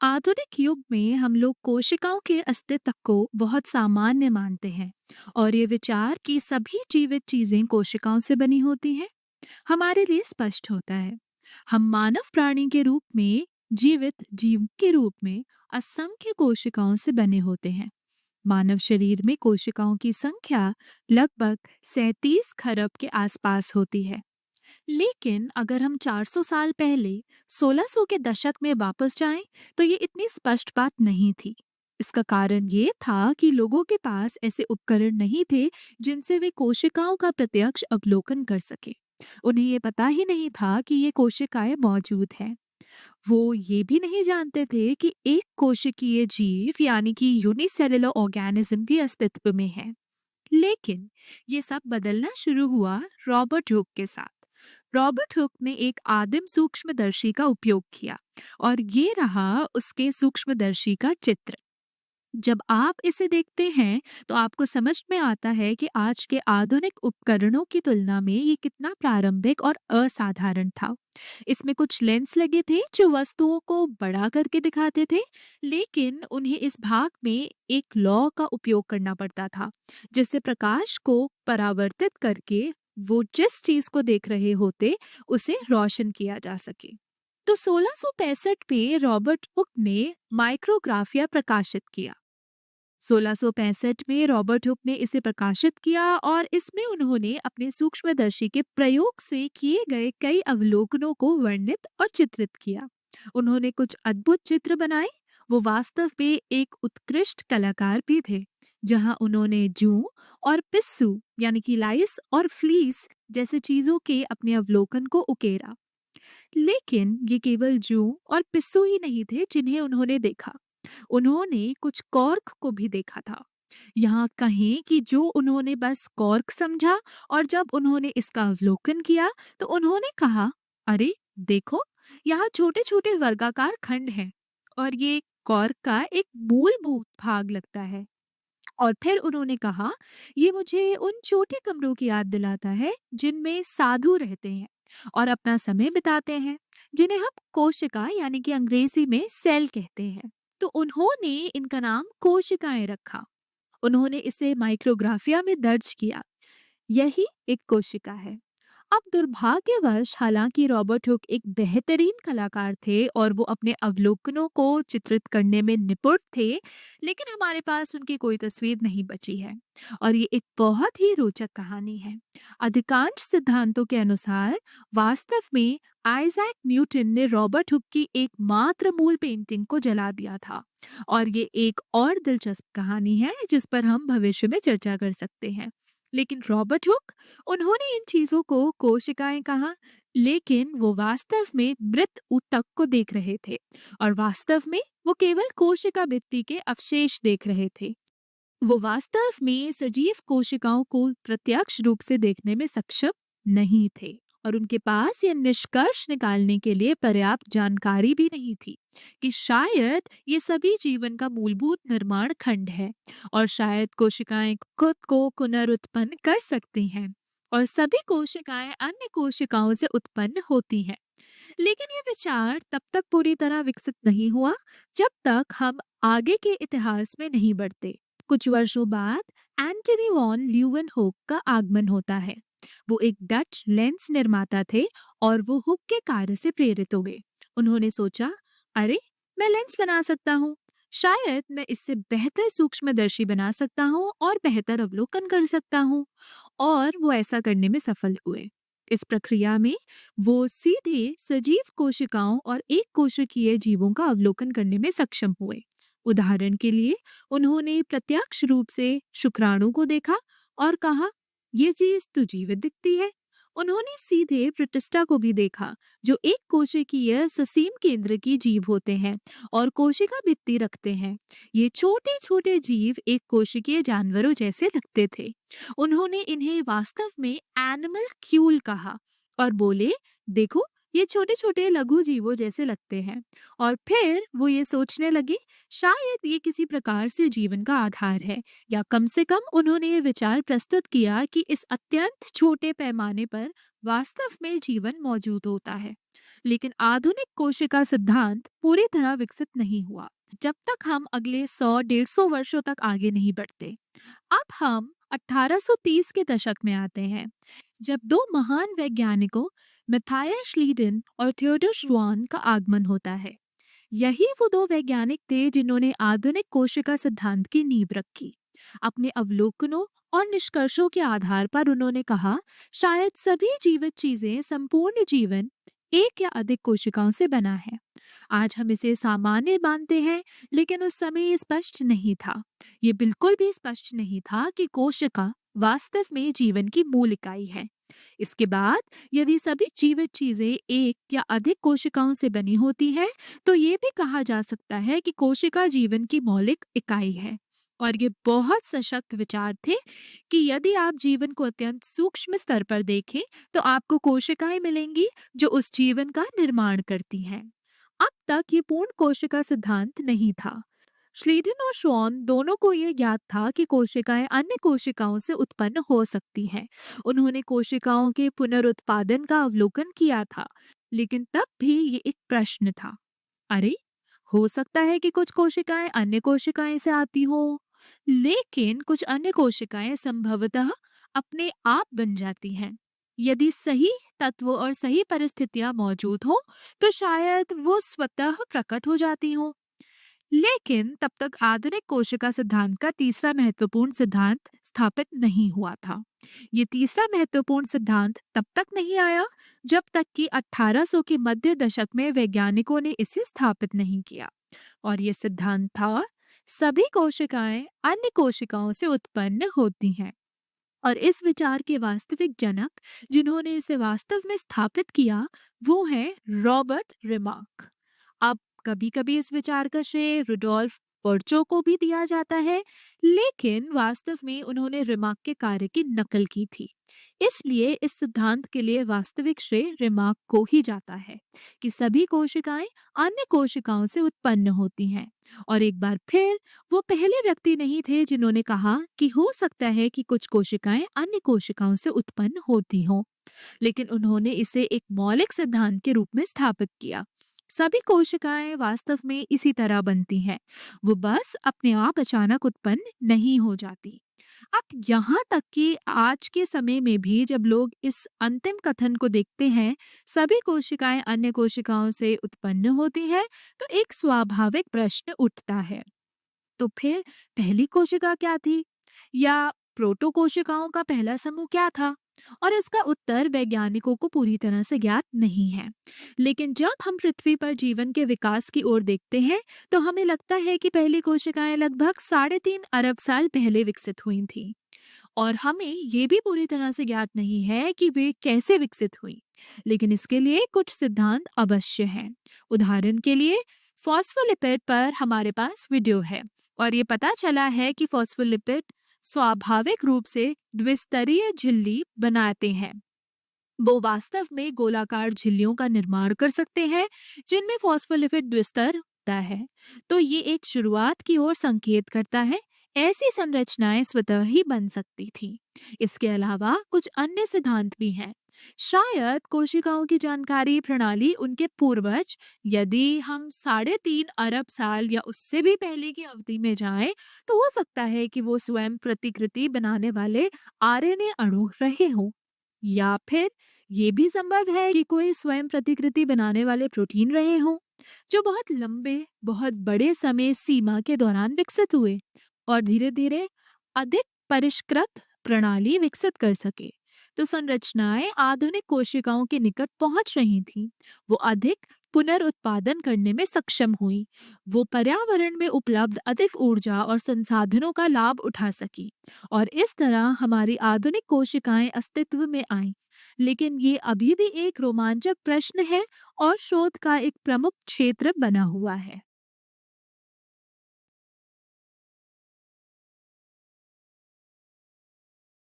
आधुनिक युग में हम लोग कोशिकाओं के अस्तित्व को बहुत सामान्य मानते हैं और ये विचार कि सभी जीवित चीजें कोशिकाओं से बनी होती हैं हमारे लिए स्पष्ट होता है। हम मानव प्राणी के रूप में जीवित जीव के रूप में असंख्य कोशिकाओं से बने होते हैं। मानव शरीर में कोशिकाओं की संख्या लगभग 37 खरब के आसपास होती है। लेकिन अगर हम 400 साल पहले 1600 के दशक में वापस जाएं, तो ये इतनी स्पष्ट बात नहीं थी। इसका कारण ये था कि लोगों के पास ऐसे उपकरण नहीं थे जिनसे वे कोशिकाओं का प्रत्यक्ष अवलोकन कर सके। उन्हें ये पता ही नहीं था कि ये कोशिकाएं मौजूद हैं। वो ये भी नहीं जानते थे कि एक कोशिकीय जीव यानी कि यूनिसेलुलर ऑर्गेनिज्म भी अस्तित्व में है। लेकिन ये सब बदलना शुरू हुआ रॉबर्ट हुक के साथ। रॉबर्ट हुक ने एक आदिम सूक्ष्मदर्शी का उपयोग किया और ये रहा उसके सूक्ष्मदर्शी का चित्र। जब आप इसे देखते हैं तो आपको समझ में आता है कि आज के आधुनिक उपकरणों की तुलना में ये कितना प्रारंभिक और असाधारण था। इसमें कुछ लेंस लगे थे जो वस्तुओं को बड़ा करके दिखाते थे, लेकिन उन्हें इस भाग में एक लौ का उपयोग करना पड़ता था, जिससे प्रकाश को परावर्तित करके वो जिस चीज को देख रहे होते उसे रोशन किया जा सके। तो 1665 में रॉबर्ट हुक ने माइक्रोग्राफिया प्रकाशित किया। 1665 में रॉबर्ट हुक ने इसे प्रकाशित किया और इसमें उन्होंने अपने सूक्ष्मदर्शी के प्रयोग से किए गए कई अवलोकनों को वर्णित और चित्रित किया। उन्होंने कुछ अद्भुत चित्र बनाए। वो वास्तव में एक उत्कृष्ट कलाकार भी थे। जहां उन्होंने जूं और पिस्सू यानी कि लाइस और फ्लीस जैसे चीजों के अपने अवलोकन को उकेरा। लेकिन ये केवल जूं और पिस्सू ही नहीं थे जिन्हें उन्होंने देखा। उन्होंने कुछ कॉर्क को भी देखा था। यहाँ कहें कि जो उन्होंने बस कॉर्क समझा, और जब उन्होंने इसका अवलोकन किया तो उन्होंने कहा, अरे देखो, यहाँ छोटे छोटे वर्गाकार खंड हैं और ये कॉर्क का एक मूलभूत भाग लगता है। और फिर उन्होंने कहा, ये मुझे उन छोटे कमरों की याद दिलाता है जिनमें साधु रहते हैं और अपना समय बिताते हैं, जिन्हें हम कोशिका यानी कि अंग्रेजी में सेल कहते हैं। तो उन्होंने इनका नाम कोशिकाएं रखा। उन्होंने इसे माइक्रोग्राफिया में दर्ज किया। यही एक कोशिका है। अब दुर्भाग्यवश हालांकि रॉबर्ट हुक एक बेहतरीन कलाकार थे और वो अपने अवलोकनों को चित्रित करने में निपुण थे, लेकिन हमारे पास उनकी कोई तस्वीर नहीं बची है। और ये एक बहुत ही रोचक कहानी है। अधिकांश सिद्धांतों के अनुसार वास्तव में आइजैक न्यूटन ने रॉबर्ट हुक की एकमात्र मूल पेंटिंग को जला दिया था। और ये एक और दिलचस्प कहानी है जिस पर हम भविष्य में चर्चा कर सकते हैं। लेकिन रॉबर्ट हुक, उन्होंने इन चीजों को कोशिकाएं कहा, लेकिन वो वास्तव में मृत ऊतक को देख रहे थे और वास्तव में वो केवल कोशिका भित्ति के अवशेष देख रहे थे। वो वास्तव में सजीव कोशिकाओं को प्रत्यक्ष रूप से देखने में सक्षम नहीं थे और उनके पास ये निष्कर्ष निकालने के लिए पर्याप्त जानकारी भी नहीं थी कि शायद ये सभी जीवन का मूलभूत निर्माण खंड है और शायद कोशिकाएं खुद को पुनरुत्पन्न कर सकती हैं और सभी कोशिकाएं अन्य कोशिकाओं से उत्पन्न होती हैं। लेकिन ये विचार तब तक पूरी तरह विकसित नहीं हुआ जब तक हम आगे के इतिहास में नहीं बढ़ते। कुछ वर्षों बाद एंटनी वॉन ल्यूवेनहोक का आगमन होता है। वो एक डच लेंस निर्माता थे और वो हुक के कार्य से प्रेरित हुए। उन्होंने सोचा, अरे, मैं लेंस बना सकता हूँ। शायद मैं इससे बेहतर सूक्ष्मदर्शी बना सकता हूँ और बेहतर अवलोकन कर सकता हूँ। और वो ऐसा करने में सफल हुए। इस प्रक्रिया में वो सीधे सजीव कोशिकाओं और एक कोशिकीय जीवों का अवलोकन करने में सक्षम हुए। उदाहरण के लिए, उन्होंने प्रत्यक्ष रूप से शुक्राणु को देखा और कहा, ये चीज तो जीवित दिखती है। उन्होंने सीधे प्रोटिस्टा को भी देखा, जो एक कोशिकीय ससीम केंद्र की जीव होते हैं और कोशिका भित्ति रखते हैं। ये छोटे छोटे जीव एक कोशिकीय जानवरों जैसे लगते थे। उन्होंने इन्हें वास्तव में एनिमल क्यूल कहा और बोले, देखो, ये छोटे-छोटे लघु जीवों जैसे लगते हैं और फिर वो ये सोचने लगे शायद ये किसी प्रकार से जीवन का आधार है या कम से कम उन्होंने ये विचार प्रस्तुत किया कि इस अत्यंत छोटे पैमाने पर वास्तव में जीवन मौजूद होता है। लेकिन आधुनिक कोशिका सिद्धांत पूरी तरह विकसित नहीं हुआ जब तक हम अगले 100-150 वर्षों तक आगे नहीं बढ़ते। अब हम 1830 के दशक में आते हैं जब दो महान वैज्ञानिकों मैथायस श्लीडन और थियोडोर श्वान का आगमन होता है। यही वो दो वैज्ञानिक थे जिन्होंने आधुनिक कोशिका सिद्धांत की नींव रखी। अपने अवलोकनों और निष्कर्षों के आधार पर उन्होंने कहा शायद सभी जीवित चीजें संपूर्ण जीवन एक या अधिक कोशिकाओं से बना है। आज हम इसे सामान्य मानते हैं, लेकिन उस समय ये स्पष्ट नहीं था। ये बिल्कुल भी स्पष्ट नहीं था कि कोशिका वास्तव में जीवन की मूल इकाई है। इसके बाद यदि सभी जीवित चीजें एक या अधिक कोशिकाओं से बनी होती हैं, तो ये भी कहा जा सकता है कि कोशिका जीवन की मौलिक इकाई है। और ये बहुत सशक्त विचार थे कि यदि आप जीवन को अत्यंत सूक्ष्म स्तर पर देखें, तो आपको कोशिकाएं मिलेंगी जो उस जीवन का निर्माण करती हैं। अब तक ये पूर्ण कोशिका सिद्धांत नहीं था। श्लीडन और शॉन दोनों को ये ज्ञात था कि कोशिकाएं अन्य कोशिकाओं से उत्पन्न हो सकती हैं। उन्होंने कोशिकाओं के पुनरुत्पादन का अवलोकन किया था, लेकिन तब भी ये एक प्रश्न था। अरे, हो सकता है कि कुछ कोशिकाएं अन्य कोशिकाएं से आती हो, लेकिन कुछ अन्य कोशिकाएं संभवतः अपने आप बन जाती हैं। यदि सही तत्व और सही परिस्थितियां मौजूद हो, तो शायद वो स्वतः प्रकट हो जाती हो। लेकिन तब तक आधुनिक कोशिका सिद्धांत का तीसरा महत्वपूर्ण सिद्धांत स्थापित नहीं हुआ था। ये तीसरा महत्वपूर्ण सिद्धांत तब तक नहीं आया जब तक कि 1800 के मध्य दशक में वैज्ञानिकों ने इसे स्थापित नहीं किया। और ये सिद्धांत था सभी कोशिकाएं अन्य कोशिकाओं से उत्पन्न होती हैं। और इस विचार के वास्तविक जनक जिन्होंने इसे वास्तव में स्थापित किया वो है रॉबर्ट रिमार्क। अब कभी-कभी इस विचार का श्रेय रुडोल्फ वर्चो को भी दिया जाता है, लेकिन वास्तव में उन्होंने रिमार्क के कार्य की नकल की थी। इसलिए इस सिद्धांत के लिए वास्तविक श्रेय रिमार्क को ही जाता है कि सभी कोशिकाएं अन्य कोशिकाओं से उत्पन्न होती हैं। और एक बार फिर वो पहले व्यक्ति नहीं थे जिन्होंने कहा कि हो सकता है कि कुछ कोशिकाएं अन्य कोशिकाओं से उत्पन्न होती हों, लेकिन उन्होंने इसे एक मौलिक सिद्धांत के रूप में स्थापित किया। सभी कोशिकाएं वास्तव में इसी तरह बनती हैं, वो बस अपने आप अचानक उत्पन्न नहीं हो जाती। अब यहाँ तक कि आज के समय में भी जब लोग इस अंतिम कथन को देखते हैं, सभी कोशिकाएं अन्य कोशिकाओं से उत्पन्न होती हैं, तो एक स्वाभाविक प्रश्न उठता है, तो फिर पहली कोशिका क्या थी? या प्रोटो कोशिकाओं का पहला समूह क्या था? और इसका उत्तर वैज्ञानिकों को पूरी तरह से ज्ञात नहीं है। लेकिन जब हम पृथ्वी पर जीवन के विकास की ओर देखते हैं, तो हमें लगता है कि पहली कोशिकाएं लगभग 3.5 अरब साल पहले विकसित हुई थीं। और हमें ये भी पूरी तरह से ज्ञात नहीं है कि वे कैसे विकसित हुई। लेकिन इसके लिए कुछ सिद्धांत अवश्य हैं। उदाहरण के लिए फॉस्फोलिपिड पर हमारे पास वीडियो है और ये पता चला है कि फॉस्फोलिपिड स्वाभाविक रूप से द्विस्तरीय झिल्ली बनाते हैं। वो वास्तव में गोलाकार झिल्लियों का निर्माण कर सकते हैं जिनमें फॉस्फोलिपिड द्विस्तर होता है। तो ये एक शुरुआत की ओर संकेत करता है। ऐसी संरचनाएं स्वतः ही बन सकती थी। इसके अलावा कुछ अन्य सिद्धांत भी हैं। शायद कोशिकाओं की जानकारी प्रणाली उनके पूर्वज, यदि हम 3.5 अरब साल या उससे भी पहले की अवधि में जाएं, तो हो सकता है कि वो स्वयं प्रतिकृति बनाने वाले आरएनए अणु रहे हों। या फिर ये भी संभव है कि कोई स्वयं प्रतिकृति बनाने वाले प्रोटीन रहे हों जो बहुत लंबे, बहुत बड़े समय सीमा के दौरान विकसित हुए और धीरे धीरे अधिक परिष्कृत प्रणाली विकसित कर सके। तो संरचनाएं आधुनिक कोशिकाओं के निकट पहुंच रही थीं। वो अधिक पुनरुत्पादन करने में सक्षम हुई। वो पर्यावरण में उपलब्ध अधिक ऊर्जा और संसाधनों का लाभ उठा सकी और इस तरह हमारी आधुनिक कोशिकाएं अस्तित्व में आईं। लेकिन ये अभी भी एक रोमांचक प्रश्न है और शोध का एक प्रमुख क्षेत्र बना हुआ है।